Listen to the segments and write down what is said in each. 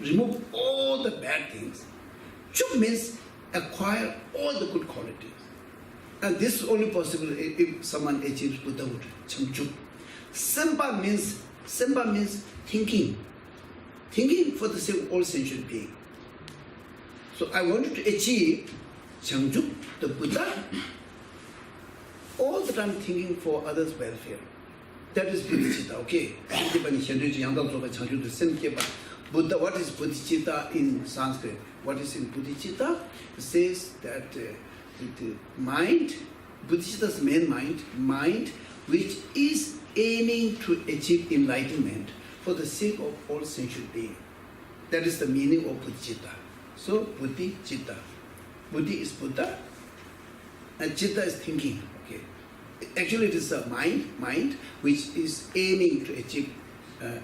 remove all the bad things. Chuk means acquire all the good qualities. And this is only possible if someone achieves Buddhahood, Changchuk. Sempa means thinking. Thinking for the sake of all sentient beings. So I wanted to achieve Changchuk, the Buddha, all the time thinking for others' welfare. That is bodhicitta, okay? Buddha, what is bodhicitta in Sanskrit? What is in bodhicitta? It says that the mind, bodhicitta's main mind which is aiming to achieve enlightenment for the sake of all sentient beings. That is the meaning of bodhicitta. So, buddhi, citta. Buddhi is Buddha, and citta is thinking. Okay. Actually, it is a mind which is aiming to achieve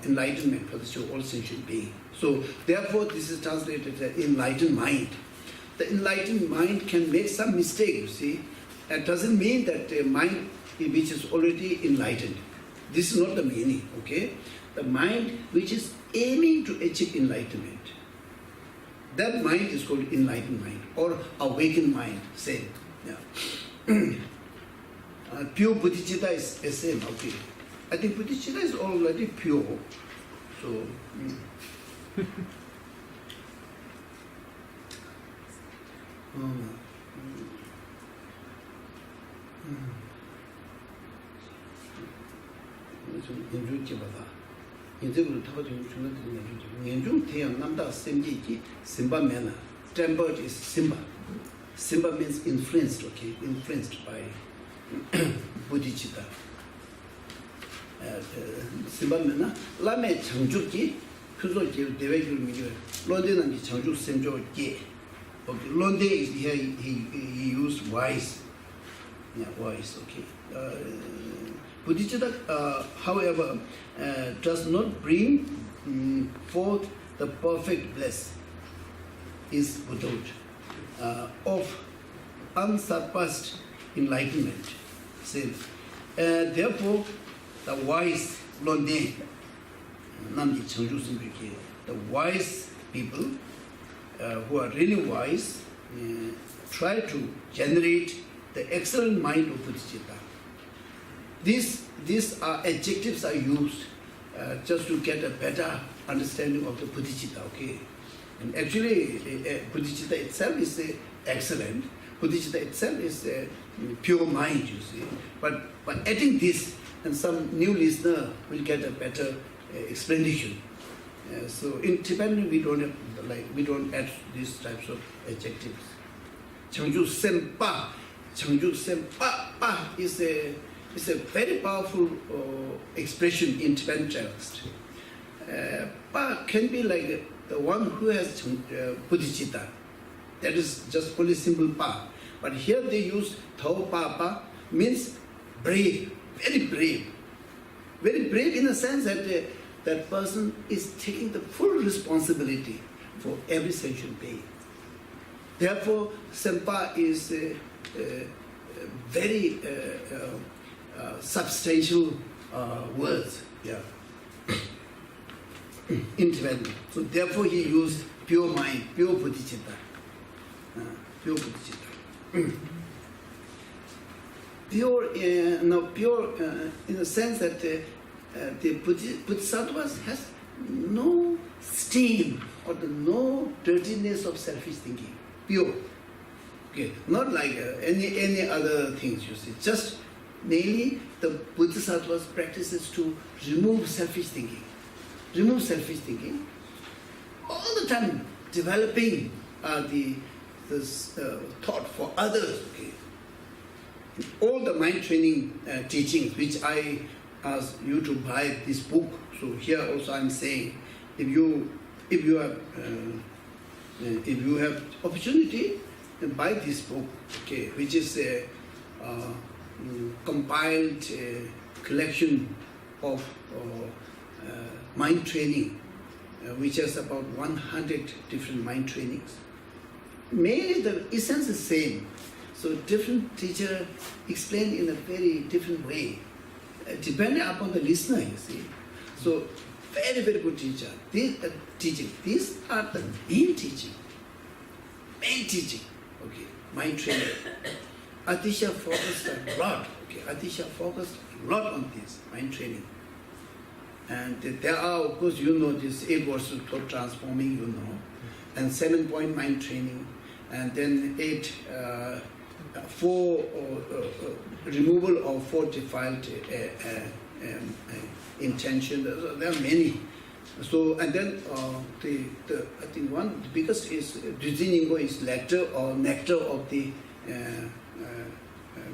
enlightenment for the sake of all sentient beings. So, therefore, this is translated as enlightened mind. The enlightened mind can make some mistake, you see. That doesn't mean that a mind which is already enlightened. This is not the meaning, okay? The mind which is aiming to achieve enlightenment. That mind is called enlightened mind or awakened mind, same. Yeah. Pure bodhicitta is the same, okay? I think bodhicitta is already pure. So, tempered is Simba. Simba means influenced, okay? Influenced by bodhicitta. Simba means Lame Changjuki, Kuzoki, Devekul Miguel, London and Changju Semjo Ge. Okay, London is here, he used wise. Yeah, wise, okay. Bodhicitta, however, does not bring forth the perfect bliss, is Buddhahood, of unsurpassed enlightenment. Therefore, the wise, the wise people who are really wise try to generate the excellent mind of bodhicitta. These adjectives are used just to get a better understanding of the bodhicitta, okay? And actually, bodhicitta itself is excellent. Bodhicitta itself is a pure mind, you see. But by adding this, and some new listener will get a better explanation. So in Tibetan, we don't add these types of adjectives. Changju Sempa, Changju Sempa is a very powerful expression in Tibetan text. Pa can be like the one who has bodhicitta. That is just only simple pa. But here they use Thao Pa Pa, means brave, very brave. Very brave in the sense that that person is taking the full responsibility for every sentient being. Therefore, Sempa is very substantial words, yeah, in Tibetan. So therefore he used pure mind, pure bodhicitta. Pure bodhicitta. Pure in the sense that the bodhisattvas has no stain or no dirtiness of selfish thinking. Pure. Okay, not like any other things, you see. Just mainly the bodhisattvas practices to remove selfish thinking. Remove selfish thinking. All the time developing this thought for others. Okay. All the mind training teachings, which I ask you to buy this book. So here also I'm saying, if you have opportunity, then buy this book. Okay, which is a compiled collection of mind training, which has about 100 different mind trainings. Mainly the essence is same. So different teacher explain in a very different way, depending upon the listener, you see. So very, very good teacher. Teaching. These are the main teaching. Main teaching. Okay. Mind training. Atisha focused a lot. Okay. Atisha focused a lot on this mind training. And there are, of course, you know, this 8 verses for transforming, you know, and 7-point mind training, and then 4 removal of 4 defiled intention. There are many. So, and then I think one the biggest is Drijiningo is nectar of the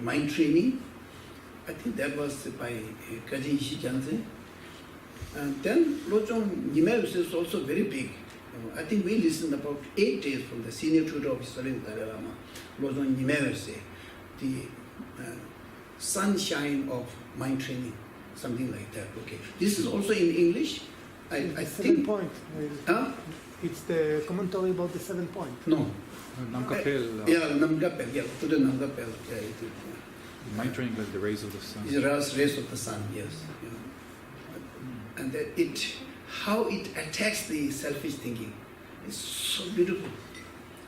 mind training. I think that was by Kaji Ishijanze. And then Lojong Nimeus is also very big. I think we listened about 8 days from the senior tutor of Israel Dalai Lama, Lojong Nimeus, the sunshine of mind training, something like that. Okay, this is also in English. I think. 7-point. Huh? It's the commentary about the 7-point. No. Namgapel. Yeah, Namgapel. Yeah, to the Namgapel. Yeah, Mind training like the rays of the sun. It's the rays of the sun. Yes. Yeah. And that how it attacks the selfish thinking is so beautiful.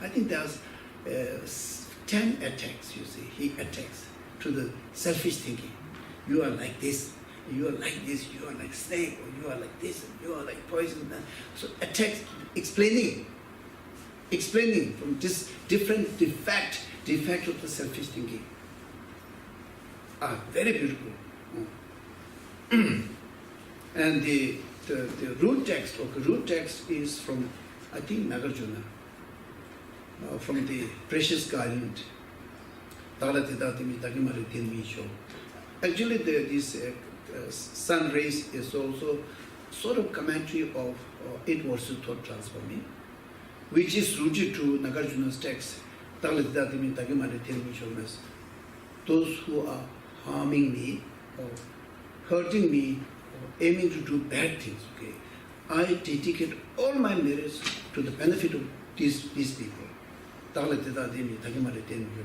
I think there's 10 attacks, you see, he attacks to the selfish thinking. You are like this, you are like this, you are like snake, or you are like this, and you are like poison. So attacks, explaining from this different defect of the selfish thinking are very beautiful. And the root text is from, I think, Nagarjuna, from the precious garland. Actually, this sun rays is also sort of commentary of 8 verses thought transforming, which is rooted to Nagarjuna's text. Those who are harming me or hurting me, aiming to do bad things, okay, I dedicate all my merits to the benefit of these people.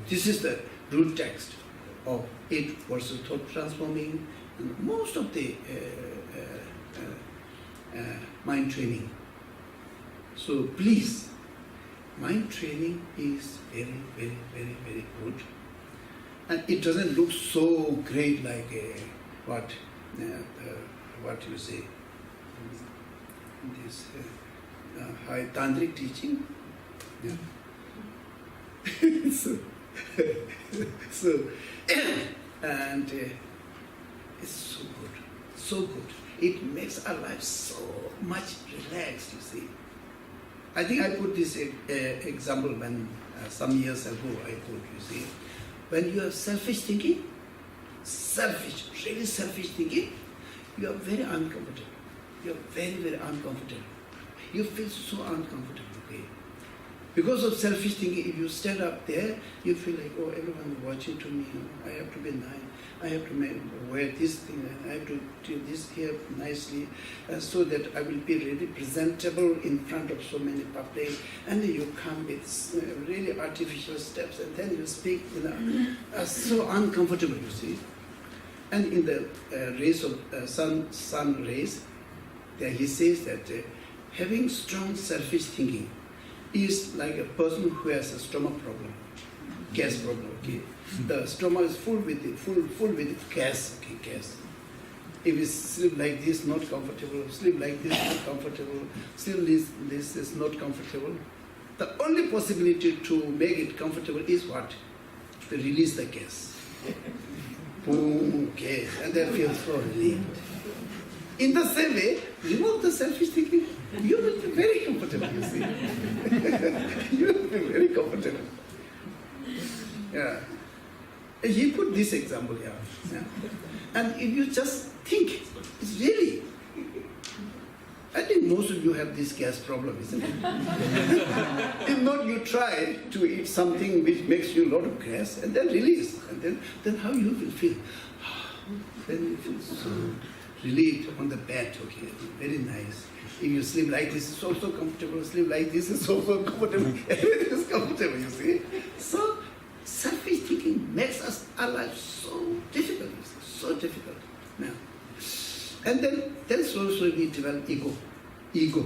This is the root text of 8 verses thought transforming and most of the mind training. So please, mind training is very, very, very, very good. And it doesn't look so great like what you say, this high tantric teaching. Yeah. so and it's so good. It makes our life so much relaxed, you see. I think I put this example when some years ago I put, you see, when you are selfish thinking, really selfish thinking, you are very uncomfortable. You are very, very uncomfortable. You feel so uncomfortable, okay? Because of selfish thinking, if you stand up there, you feel like, oh, everyone is watching to me. I have to be nice. I have to wear this thing, and I have to do this here nicely, so that I will be really presentable in front of so many public. And then you come with really artificial steps, and then you speak, so uncomfortable, you see. And in the rays of sun rays, there he says that having strong selfish thinking is like a person who has a stomach problem, gas problem. Okay, the stomach is full with gas. Okay, gas. If you sleep like this, not comfortable. Sleep like this, not comfortable. Sleep this is not comfortable. The only possibility to make it comfortable is what? To release the gas. Boom, gas, and then feels so relieved. In the same way, remove the selfish thinking, you will be very comfortable, you see. You will be very comfortable. Yeah. He put this example here. Yeah. And if you just think, it's really, I think most of you have this gas problem, isn't it? If not, you try to eat something which makes you a lot of gas and then release. And then how you will feel? Then you feel so relieved on the bed, okay, very nice. If you sleep like this, it's also comfortable. Sleep like this, it's also comfortable. Everything is comfortable, you see. So, selfish thinking makes our life so difficult, so difficult. Now, and then then slowly we develop ego. Ego.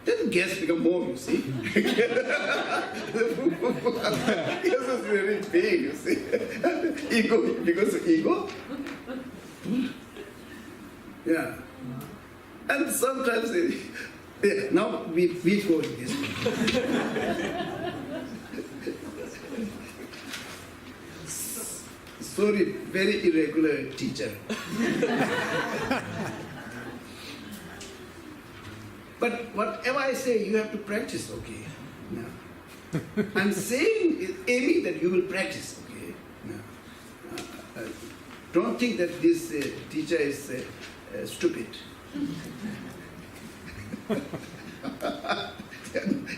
Then gas become more, you see. Gas is very big, you see. Ego, because of ego. Yeah. And sometimes, now we go to this. Sorry, very irregular teacher. But whatever I say, you have to practice, okay? No. I'm saying, aiming that you will practice, okay? No. Don't think that this teacher is stupid.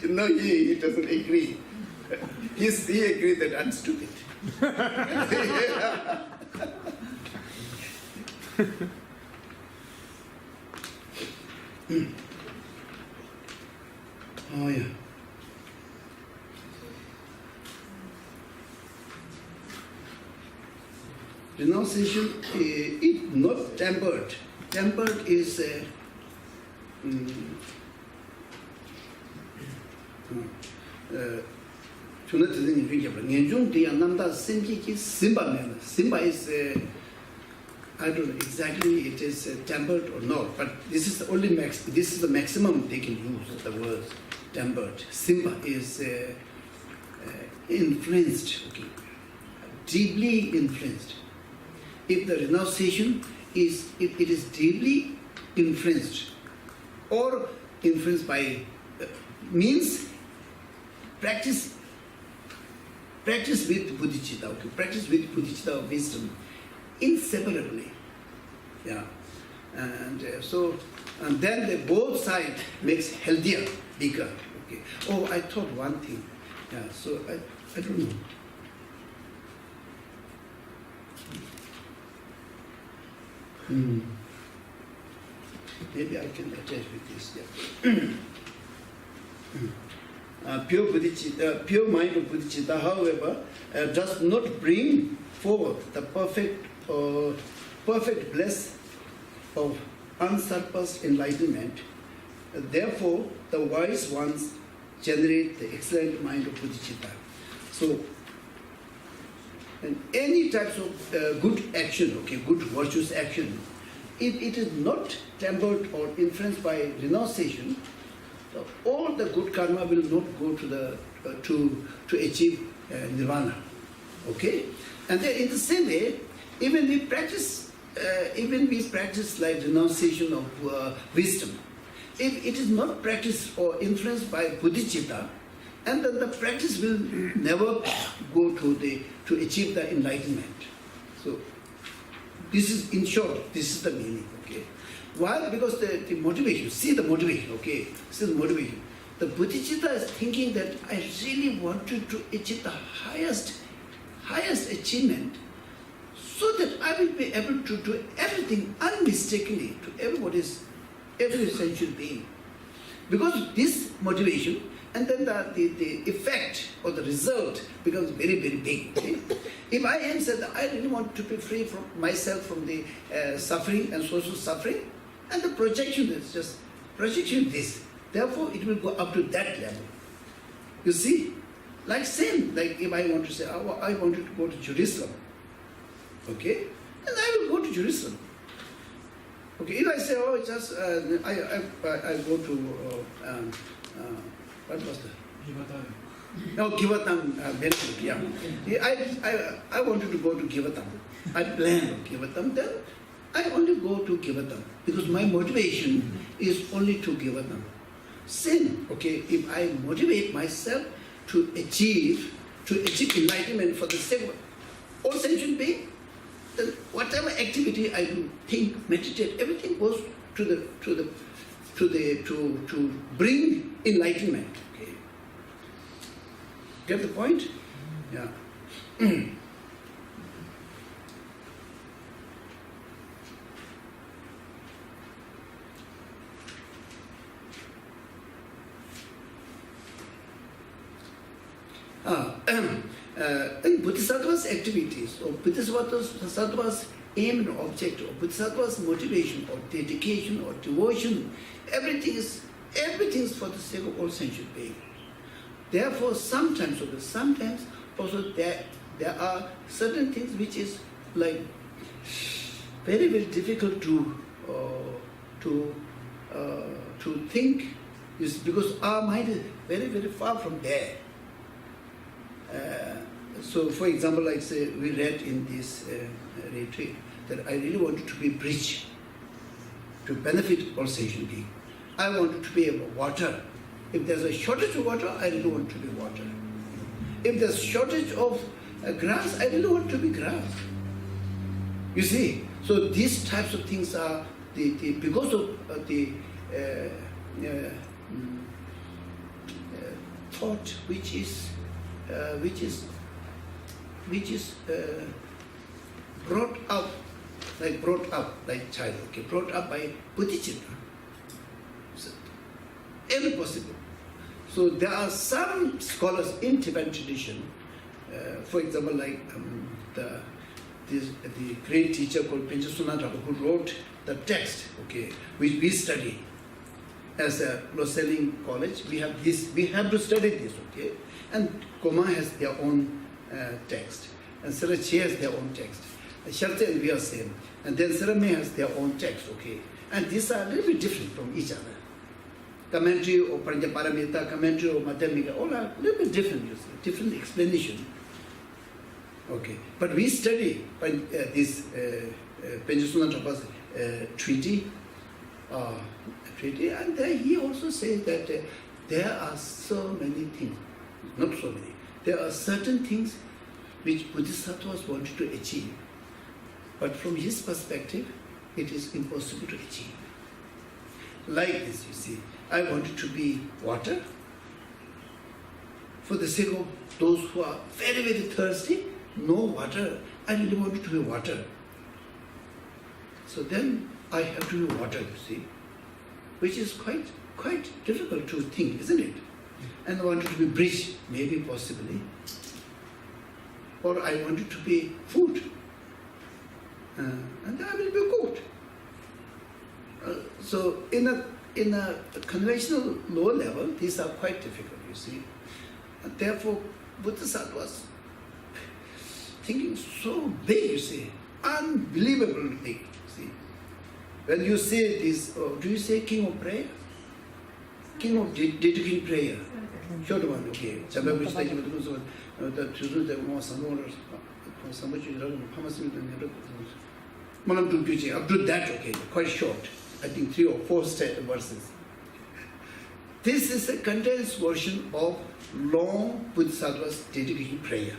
No, he doesn't agree. He agrees that I'm stupid. Oh yeah. Renunciation is not tempered. Tempered is Simba is I don't know exactly it is tempered or not, but this is the only this is the maximum they can use the word tempered. Simba is influenced, okay, deeply influenced. If the renunciation is it is deeply influenced or influenced by means practice with bodhicitta, okay, practice with bodhicitta wisdom inseparably, yeah, and and then the both sides makes healthier, bigger, okay. Oh, I thought one thing, yeah. So I don't know. Maybe I can attach with this. Yeah. Pure bodhicitta, pure mind of bodhicitta, however, does not bring forward the perfect bliss of unsurpassed enlightenment. Therefore, the wise ones generate the excellent mind of bodhicitta. So, and any types of good action, okay, good virtuous action, if it is not tempered or influenced by renunciation, all the good karma will not go to the to achieve nirvana, okay. And then in the same way, even we practice like renunciation of wisdom. If it is not practiced or influenced by bodhicitta, and then the practice will never go to achieve the enlightenment. So this is, in short, this is the meaning, okay. Why? Because the motivation, see the motivation, okay, see the motivation. The bodhicitta is thinking that I really wanted to achieve the highest achievement, so that I will be able to do everything unmistakably to every sentient being. Because this motivation, and then the effect or the result becomes very, very big. Okay? If I am said that I really want to be free from myself from the suffering and social suffering, and the projection is just projection this. Therefore, it will go up to that level. You see, like same, like if I want to say, oh, I wanted to go to Jerusalem, okay, and I will go to Jerusalem. Okay, if I say, oh, it's just I go to what was that? No, Givatam, yeah. I wanted to go to Givatam. I planned on Givatam, then I only go to Givatam because my motivation is only to Givatam. Sin, okay, if I motivate myself to achieve enlightenment for the sake of all sentient being, then whatever activity I do, think, meditate, everything goes to bring enlightenment. Okay. Get the point? Yeah. In Bodhisattva's activities or Bodhisattva's aim and object of Bodhisattva's motivation or dedication or devotion, everything is for the sake of all sentient beings. Therefore, sometimes also there are certain things which is like very, very difficult to think, is because our mind is very, very far from there. So, for example, like say we read in this retreat that I really wanted to be bridge to benefit all sentient beings. I wanted to be water. If there's a shortage of water, I really want to be water. If there's shortage of grass, I really want to be grass. You see, so these types of things are because of the thought which is brought up like child, okay, brought up by bodhicitta. So, every possible. So there are some scholars in Tibetan tradition, for example, like the great teacher called Pincha Sunata, who wrote the text, okay, which we study as a Loselling college. We have to study this, okay. And Koma has their own text, and Sarachi has their own text. Sharta and we are same, and then Sarame has their own text, okay. And these are a little bit different from each other. Commentary or Paramita, commentary or Madhyamika, all are a little bit different, you see, different explanation. Okay, but we study this Penjasuna Thapa's treaty, and there he also says that there are so many things, not so many, there are certain things which Bodhisattvas wanted to achieve, but from his perspective, it is impossible to achieve. Like this, you see, I wanted to be water for the sake of those who are very, very thirsty, no water. I really wanted to be water. So then I have to be water, you see, which is quite difficult to think, isn't it? And I wanted to be bridge, maybe possibly. Or I wanted to be food, and then I will be cooked. So in a conventional lower level, these are quite difficult, you see. And therefore, Bodhisattvas thinking so big, you see, unbelievable big, see. When you say this, do you say king of prayer? King of dedicated prayer. Short one, okay. Up to that, okay, quite short. I think 3 or 4 verses. This is a condensed version of long Bodhisattva's dedication prayer.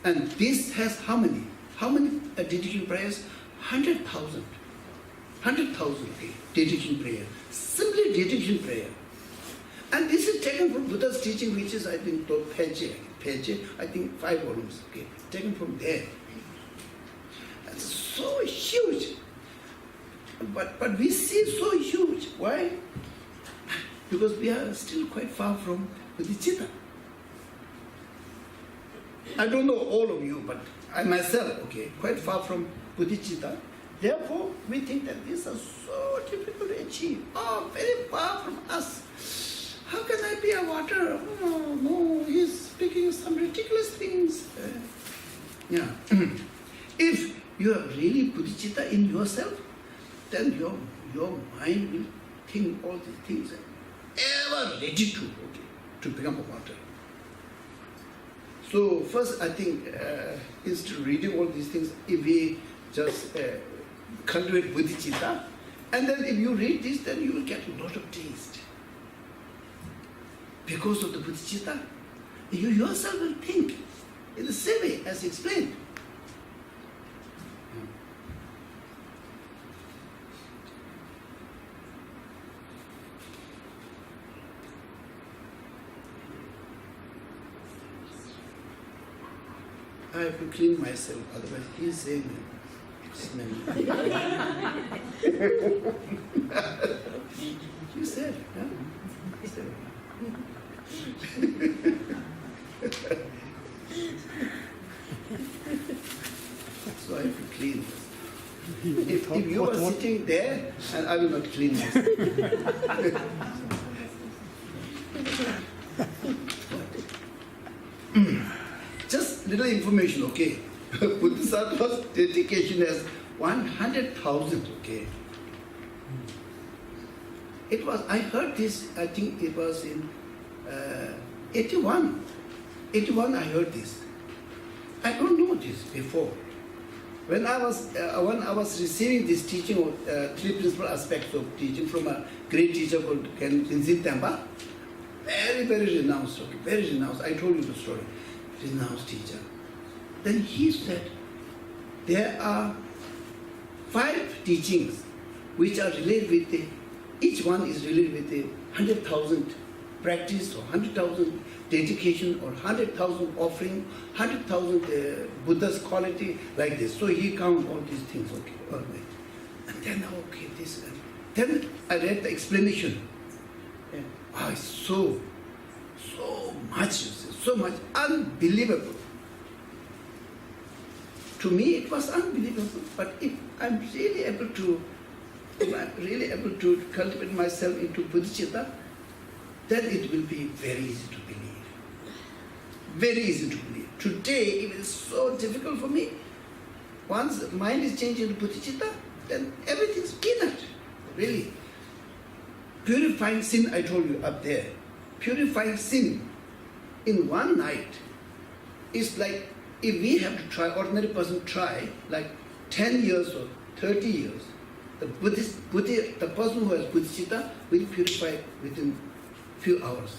And this has how many? How many dedication prayers? 100,000. 100,000, okay, dedication prayer. Simply dedication prayer. And this is taken from Buddha's teaching, which is, I think, called Peje, I think 5 volumes, okay, taken from there. It's so huge. But we see so huge. Why? Because we are still quite far from bodhicitta. I don't know all of you, but I myself, okay, quite far from bodhicitta. Therefore, we think that these are so difficult to achieve. Oh, very far from us. How can I be a water? Oh, no, he's speaking some ridiculous things. Yeah. If you have really bodhicitta in yourself, then your mind will think all these things and ever ready to become a water. So first, I think, is to reading all these things, if we just cultivate bodhicitta, and then if you read this, then you will get a lot of taste. Because of the bodhicitta, you yourself will think in the same way as explained. I have to clean myself, otherwise he's saying smell. You said, huh? You said. So I have to clean. If you were sitting there, and I will not clean myself. Just little information, okay? Bodhisattva's dedication has 100,000, okay? It was, I heard this, I think it was in 81. 81 I heard this. I don't know this before. When I was receiving this teaching of three principal aspects of teaching from a great teacher called Tenzin Temba, very, very renounced, okay, very renounced. I told you the story. Renounced teacher. Then he said, there are 5 teachings which are related with the, each one is related with the 100,000 practice or 100,000 dedication or 100,000 offering, 100,000 Buddha's quality, like this. So he counted all these things, okay, all right. And then, okay, this. Then I read the explanation. Yeah. Oh, it's so much, you see, so much, unbelievable. To me, it was unbelievable. But if I'm really able to cultivate myself into bodhicitta, then it will be very easy to believe. Very easy to believe. Today, it is so difficult for me. Once the mind is changed into bodhicitta, then everything's peanut, really. Purifying sin, I told you up there. Purifying sin in one night is like, if we have to try, ordinary person try, like 10 years or 30 years, the person who has bodhicitta will purify within few hours.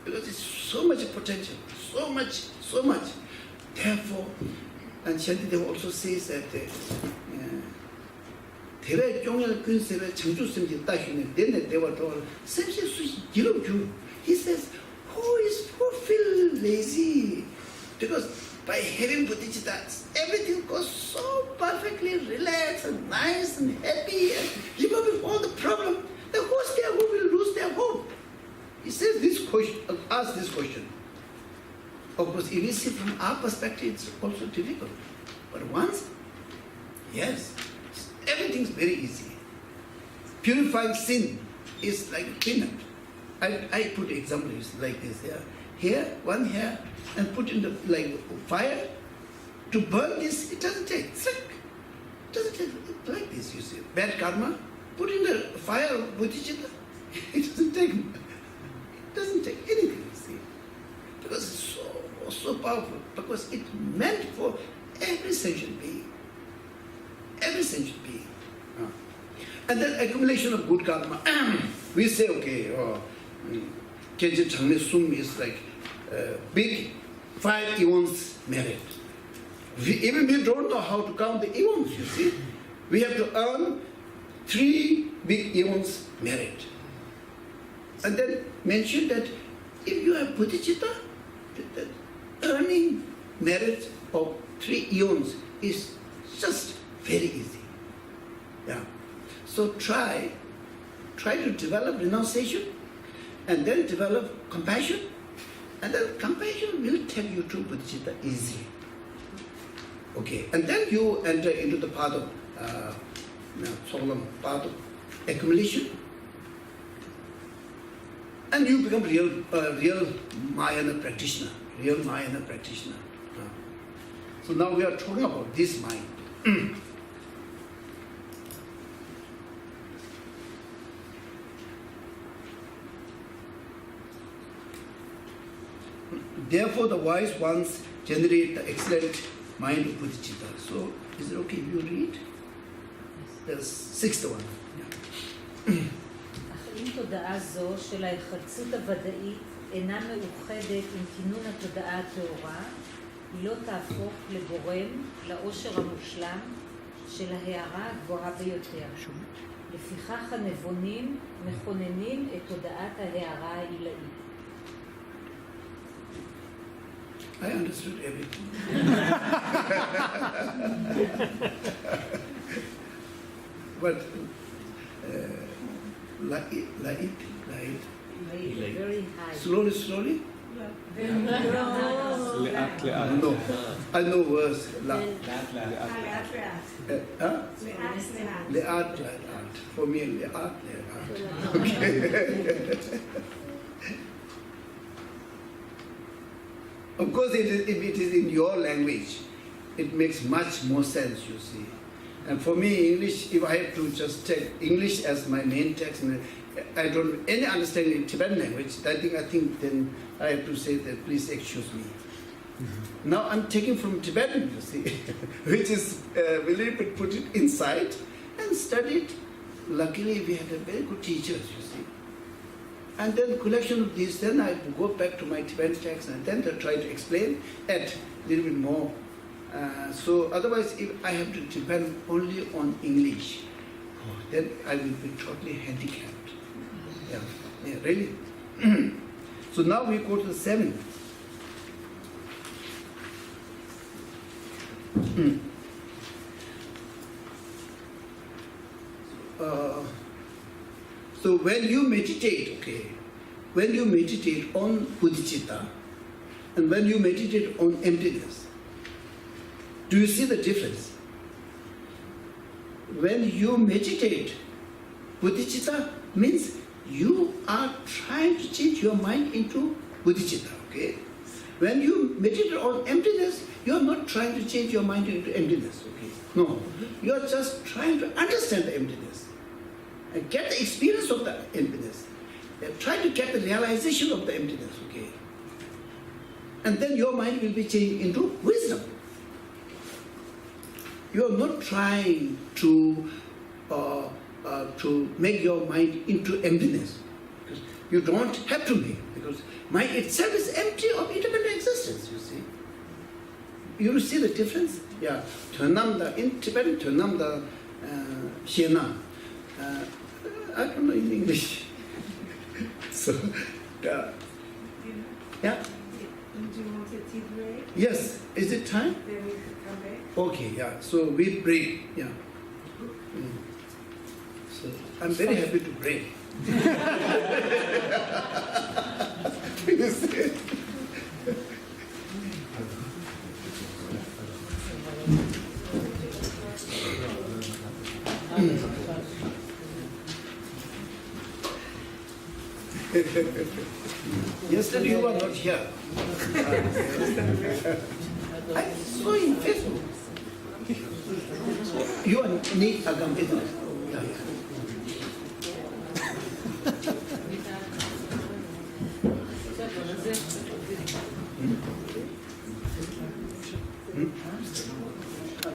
Because it's so much potential, so much. Therefore, and Shantideva also says that he says, who feel lazy? Because by having bodhicitta, everything goes so perfectly relaxed and nice and happy and removing all the problem. Then who's there who will lose their hope? He says this question, ask this question. Of course, if you see from our perspective, it's also difficult. But once, yes, everything's very easy. Purifying sin is like peanut. I put examples like this here. Here, one here, and put in the like fire. To burn this, it doesn't take. It doesn't take like this, you see. Bad karma, put in the fire of bodhicitta, it doesn't take anything, you see. Because it's so powerful. Because it's meant for every sentient being. Every sentient being. And then accumulation of good karma. We say, okay, Kenji Changme Sum is like big 5 eons merit. Even we don't know how to count the eons, you see. We have to earn 3 big eons merit. And then mention that if you have bodhicitta, the earning merit of 3 eons is just very easy. Yeah. So try to develop renunciation, and then develop compassion, and then compassion will take you to bodhicitta easily. Okay, and then you enter into the path of path of accumulation, and you become real Mahayana practitioner. Real Mahayana practitioner. So now we are talking about this mind. Therefore, the wise ones generate the excellent mind of bodhicitta. So, is it okay if you read? The 6th one. אך אם תודעה זו של ההיחלצות הוודאית אינה מאוחדת עם כינון התודעה הטהורה, היא לא תהפוך לגורם לאושר המושלם של ההערה הגבוהה ביותר. לפיכך הנבונים מכוננים את תודעת ההערה העילאית. I understood everything. But Very high. slowly. לאט לאט. No, I know words. La. Huh? Le'at, le'at. For me, le'at, le'at. Okay. Of course, if it is in your language, it makes much more sense, you see. And for me, English, if I have to just take English as my main text, and I don't have any understanding in Tibetan language, I think then I have to say that please excuse me. Now I'm taking from Tibetan, you see, which is a little bit put it inside and studied. Luckily, we had a very good teachers, you see. And then collection of these, then I go back to my Tibetan text and then I try to explain, add a little bit more. So otherwise, if I have to depend only on English, then I will be totally handicapped. Yeah, really. So now we go to the 7th. So when you meditate, when you meditate on bodhicitta and when you meditate on emptiness, do you see the difference? When you meditate, bodhicitta means you are trying to change your mind into bodhicitta, okay? When you meditate on emptiness, you are not trying to change your mind into emptiness, okay? No, you are just trying to understand the emptiness and get the experience of the emptiness. Try to get the realization of the emptiness, okay? And then your mind will be changed into wisdom. You are not trying to make your mind into emptiness. Because you don't have to make it, because mind itself is empty of independent existence, you see. You see the difference? Yeah. In Tibetan, Tönamda Shena. I don't know in English. So, yeah. Do you want a tea break? Yes. Is it time? Then we could come back. Okay, yeah. So we break. Yeah. So I'm very happy to break. You see? Yesterday you were not here. I saw in Facebook. You are Nick Agam, isn't it? Yeah, yeah.